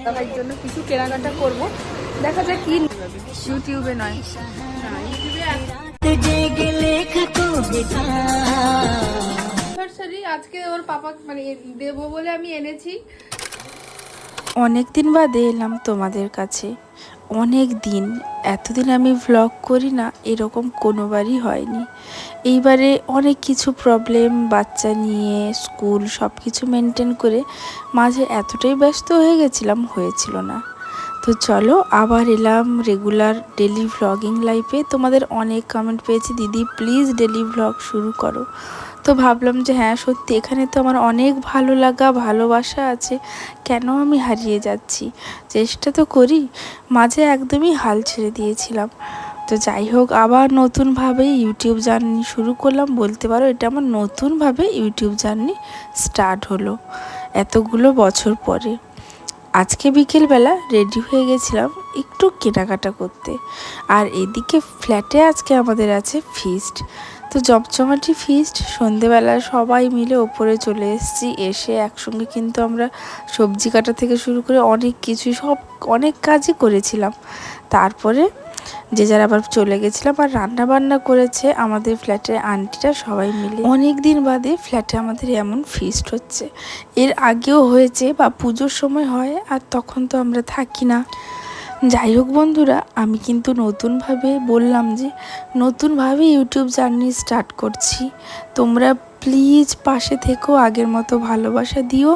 দাদার জন্য কিছু কেনাকাটা করব, দেখা যাক কি ইউটিউবে নয় আজকে ওর পাপা মানে দেবো বলে আমি এনেছি। অনেক দিন বাদে এলাম তোমাদের কাছে, অনেক দিন, এতদিন আমি ভ্লগ করি না, এরকম কোনোবারই হয়নি। এইবারে অনেক কিছু প্রবলেম, বাচ্চা নিয়ে স্কুল সব কিছু মেনটেন করে মাঝে এতটাই ব্যস্ত হয়ে গেছিলাম, হয়েছিল না। তো চলো আবার এলাম রেগুলার ডেলি ভ্লগিং লাইফে। তোমাদের অনেক কমেন্ট পেয়েছি, দিদি প্লিজ ডেলি ভ্লগ শুরু করো। তো ভাবলাম যে হ্যাঁ সত্যি, এখানে তো আমার অনেক ভালো লাগা ভালোবাসা আছে, কেন আমি হারিয়ে যাচ্ছি। চেষ্টা তো করি, মাঝে একদমই হাল ছেড়ে দিয়েছিলাম। তো যাই হোক, আবার নতুনভাবে ইউটিউব জার্নি শুরু করলাম, বলতে পারো এটা আমার নতুনভাবে ইউটিউব জার্নি স্টার্ট হলো এতগুলো বছর পরে। আজকে বিকেলবেলা রেডি হয়ে গেছিলাম একটু কেনাকাটা করতে, আর এদিকে ফ্ল্যাটে আজকে আমাদের আছে ফিস্ট। তো জমজমাটি ফিস্ট, সন্ধেবেলা সবাই মিলে ওপরে চলে এসেছি। এসে একসঙ্গে কিন্তু আমরা সবজি কাটা থেকে শুরু করে অনেক কিছুই অনেক কাজই করেছিলাম। তারপরে যে যারা আবার চলে গেছিলাম, আর রান্না বান্না করেছে আমাদের ফ্ল্যাটের আন্টিরা সবাই মিলে। অনেক দিন বাদে ফ্ল্যাটে আমাদের এমন ফিস্ট হচ্ছে, এর আগেও হয়েছে বা পুজোর সময় হয়, আর তখন তো আমরা থাকি না। যাই হোক বন্ধুরা, আমি কিন্তু নতুনভাবে বললাম যে নতুনভাবে ইউটিউব জার্নি স্টার্ট করছি। তোমরা প্লিজ পাশে থেকেও, আগের মতো ভালোবাসা দিও।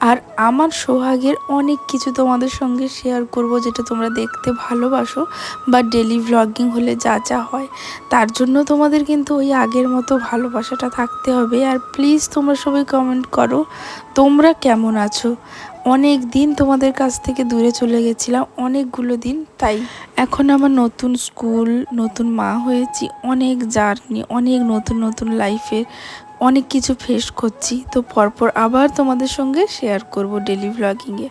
আর আমার সোহাগের অনেক কিছু তোমাদের সঙ্গে শেয়ার করব, যেটা তোমরা দেখতে ভালোবাসো, বা ডেলি ভ্লগিং হলে যা যা হয়, তার জন্য তোমাদের কিন্তু ওই আগের মতো ভালোবাসাটা থাকতে হবে। আর প্লিজ তোমরা সবাই কমেন্ট করো তোমরা কেমন আছো। অনেক দিন তোমাদের কাছ থেকে দূরে চলে গেছিলাম, অনেকগুলো দিন, তাই এখন আমার নতুন স্কুল, নতুন মা হয়েছি, অনেক জার্নি, অনেক নতুন নতুন লাইফের অনেক কিছু ফেস করছি। তো পরপর আবার তোমাদের সঙ্গে শেয়ার করব ডেলি ভ্লগিংয়ে।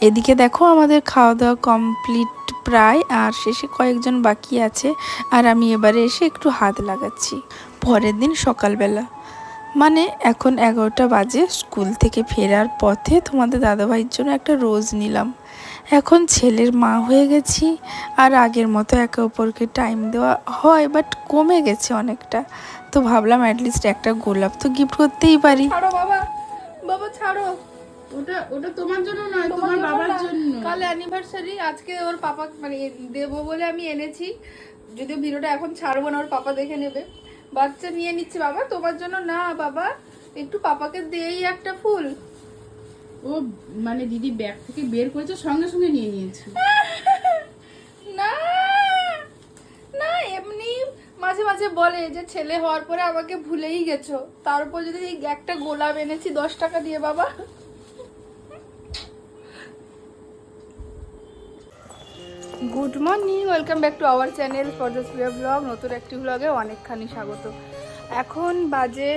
এদিকে দেখো আমাদের খাওয়া দাওয়া কমপ্লিট প্রায়, আর শেষে কয়েকজন বাকি আছে, আর আমি এবারে এসে একটু হাত লাগাচ্ছি। পরের দিন সকালবেলা, মানে এখন 11টা বাজে, স্কুল থেকে ফেরার পথে তোমাদের দাদাভাইয়ের জন্য একটা রোজ নিলাম। এখন ছেলের মা হয়ে গেছি, আর আগের মতো একে অপরকে টাইম দেওয়া হয় বাট কমে গেছে অনেকটা। তো ভাবলাম অ্যাটলিস্ট একটা গোলাপ তো গিফট করতেই পারি। ছাড়ো বাবা, বাবা ছাড়ো, ওটা ওটা তোমার জন্য নয়, তোমার বাবার জন্য। কাল অ্যানিভার্সারি, আজকে ওর পাপা মানে দেবো বলে আমি এনেছি। যদিও ভিডিওটা এখন ছাড়বো না, ওর পাপা দেখে নেবে। বাচ্চা নিয়ে নিচ্ছে, বাবা তোমার জন্য না, বাবা একটু পাপাকে দেই একটা ফুল। ও মানে দিদি ব্যাগ থেকে বের করেছে, সঙ্গে সঙ্গে নিয়ে নিয়েছি। না না, এমনি মাঝে মাঝে বলে যে ছেলে হওয়ার পরে আমাকে ভুলেই গেছো, তার উপর যদি একটা গোলাপ এনেছি 10 টাকা দিয়ে। বাবা good morning, welcome back to our channel ফরজাস প্রিয়া ব্লগ। নতুন একটি ব্লগে অনেকখানি স্বাগত। এখন বাজে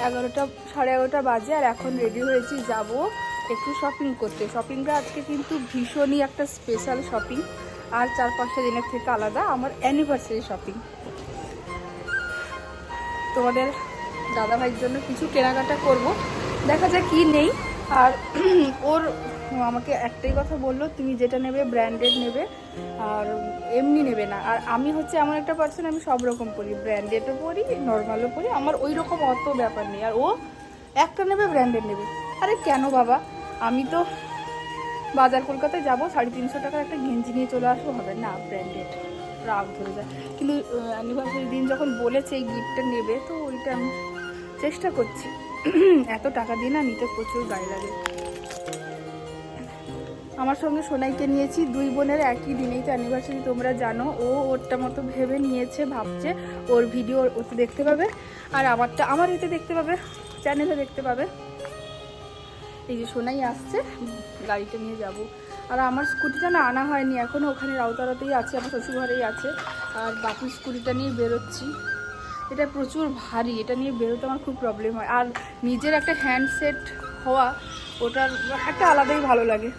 11টা, 11:30 বাজে, আর এখন রেডি হয়েছি যাব একটু শপিং করতে। শপিংটা আজকে কিন্তু ভীষণই একটা স্পেশাল শপিং, আর 4-5টা দিনের থেকে আলাদা, আমার অ্যানিভার্সারি শপিং। তোমাদের দাদাভাইয়ের জন্য কিছু কেনাকাটা করব, দেখা যাক কি নেই। আর ওর আমাকে একটাই কথা বললো, তুমি যেটা নেবে ব্র্যান্ডেড নেবে, আর এমনি নেবে না। আর আমি হচ্ছে এমন একটা পার্সন, আমি সব রকম পরি, ব্র্যান্ডেডও পরি, নর্মালও পরি, আমার ওই রকম অত ব্যাপার নেই। আর ও একটা নেবে ব্র্যান্ডেড নেবে। আরে কেন বাবা, আমি তো বাজার কলকাতায় যাবো, 350 টাকার একটা গেঞ্জি নিয়ে চলে আসবো, হবে না ব্র্যান্ডেড, রাগ ধরে যায়। কিন্তু অ্যানিভার্সারি দিন যখন বলেছে এই গিফটটা নেবে, তো ওইটা আমি চেষ্টা করছি। এত টাকা দিয়ে না নিতে প্রচুর গায়ে লাগে। আমার সঙ্গে সোনাইকে নিয়েছি, দুই বোনের একই দিনেই তো অ্যানিভার্সারি, তোমরা জানো। ও ওরটা মতো ভেবে নিয়েছে, ভাবছে ওর ভিডিও ওতে দেখতে পাবে, আর আমারটা আমার এতে দেখতে পাবে, চ্যানেলে দেখতে পাবে। এই যে সোনাই আসছে, গাড়িটা নিয়ে যাব। আর আমার স্কুটিটা না আনা হয়নি এখনও, ওখানে রাউতারাতেই আছে, আমার শ্বশুরঘরেই আছে। আর বাকি স্কুটিটা নিয়ে বেরোচ্ছি। এটা প্রচুর ভারী, এটা নিয়ে বেরোতে আমার খুব প্রবলেম হয়। আর নিজের একটা হ্যান্ডসেট হওয়া, ওটার একটা আলাদাই ভালো লাগে।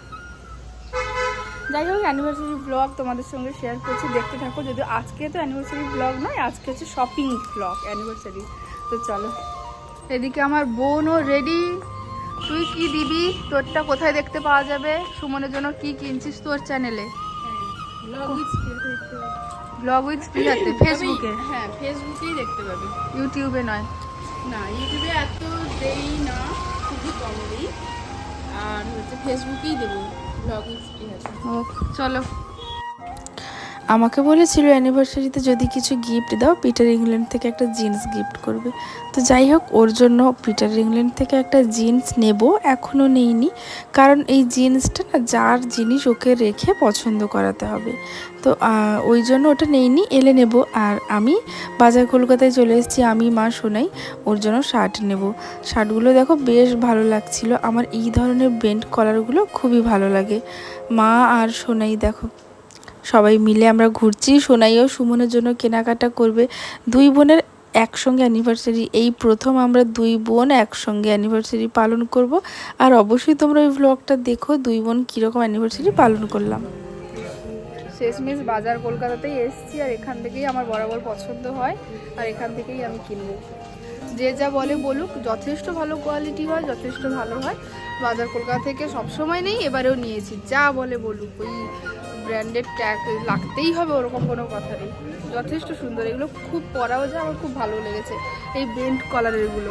যাই হোক, অ্যানিভার্সারি ব্লগ তোমাদের সঙ্গে শেয়ার করছি, দেখতে থাকো। যদিও আজকে তো অ্যানিভার্সারি ব্লগ নয়, আজকে হচ্ছে শপিং ব্লগ অ্যানিভার্সারি। তো চলো, এদিকে আমার বোনও রেডি, তুই কি দিবি, তোরটা কোথায় দেখতে পাওয়া যাবে, সুমনের জন্য কি কিনছিস তোর চ্যানেলে? ব্লগ উইথ স্পৃহাতে ফেসবুকে? হ্যাঁ, ফেসবুকেই দেখতে পাবে, ইউটিউবে নয়। না ইউটিউবে এত দেই না, খুবই কম দিই, আর হচ্ছে ফেসবুকেই দেবো ব্লগ স্পৃহাতে। ও চলো। আমাকে বলেছিল অ্যানিভার্সারিতে যদি কিছু গিফট দাও পিটার ইংল্যান্ড থেকে একটা জিন্স গিফট করবে। তো যাই হোক, ওর জন্য পিটার ইংল্যান্ড থেকে একটা জিন্স নেব, এখনও নেইনি, কারণ এই জিন্সটা না যার জিনিস ওকে রেখে পছন্দ করাতে হবে। তো ওই জন্য ওটা নেইনি, এলে নেব। আর আমি বাজার কলকাতায় চলে এসেছি, আমি মা সোনাই, ওর জন্য শার্ট নেব। শার্টগুলো দেখো বেশ ভালো লাগছিল, আমার এই ধরনের বেন্ট কলারগুলো খুবই ভালো লাগে। মা আর সোনাই দেখো সবাই মিলে আমরা ঘুরছি, সোনাইও সুমনের জন্য কেনাকাটা করবে। দুই বোনের একসঙ্গে অ্যানিভার্সারি, এই প্রথম আমরা দুই বোন একসঙ্গে অ্যানিভার্সারি পালন করব। আর অবশ্যই তোমরা ওই ভ্লগটা দেখো দুই বোন কীরকম অ্যানিভার্সারি পালন করলাম। শেষমেশ বাজার কলকাতাতেই এসেছি, আর এখান থেকেই আমার বরাবর পছন্দ হয়, আর এখান থেকেই আমি কিনবো। যে যা বলে বলুক, যথেষ্ট ভালো কোয়ালিটি হয়, যথেষ্ট ভালো হয়। বাজার কলকাতা থেকে সবসময় নেই, এবারেও নিয়েছি। যা বলে বলুক, ওই ব্র্যান্ডেড ট্যাগ লাগতেই হবে ওরকম কোনো কথা নেই। যথেষ্ট সুন্দর, এগুলো খুব পরাও যায়, আমার খুব ভালো লেগেছে এই বেন্ট কলারেরগুলো।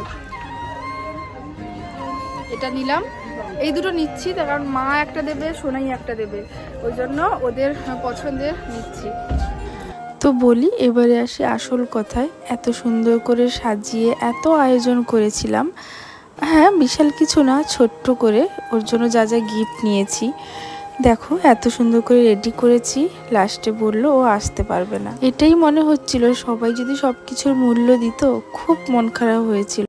এটা নিলাম, এই দুটো নিচ্ছি তার কারণ মা একটা দেবে, সোনাই একটা দেবে, ওই জন্য ওদের পছন্দের নিচ্ছি। তো বলি, এবারে আসি আসল কথায়। এত সুন্দর করে সাজিয়ে এত আয়োজন করেছিলাম, হ্যাঁ বিশাল কিছু না, ছোট্ট করে ওর জন্য যা যা গিফট নিয়েছি দেখো, এত সুন্দর করে রেডি করেছি। লাস্টে বললো ও আসতে পারবে না। এটাই মনে হচ্ছিল, সবাই যদি সব কিছুর মূল্য দিত, খুব মন খারাপ হয়েছিল।